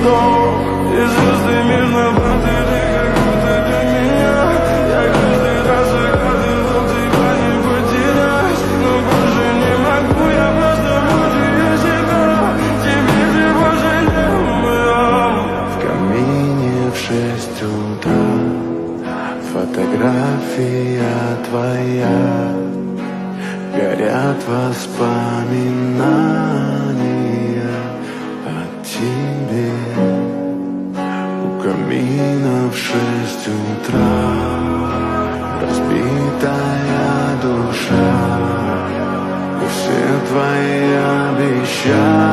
вздох. И звезды мирно-баты, ты как будто для меня. Я каждый раз загадывал тебя не потерять, но больше не могу, я просто мучаю себя. Теперь ты больше не моя. В камине в 6 утра фотография твоя, горят воспоминания о тебе. У камина в 6 утра разбитая душа, и все твои обещания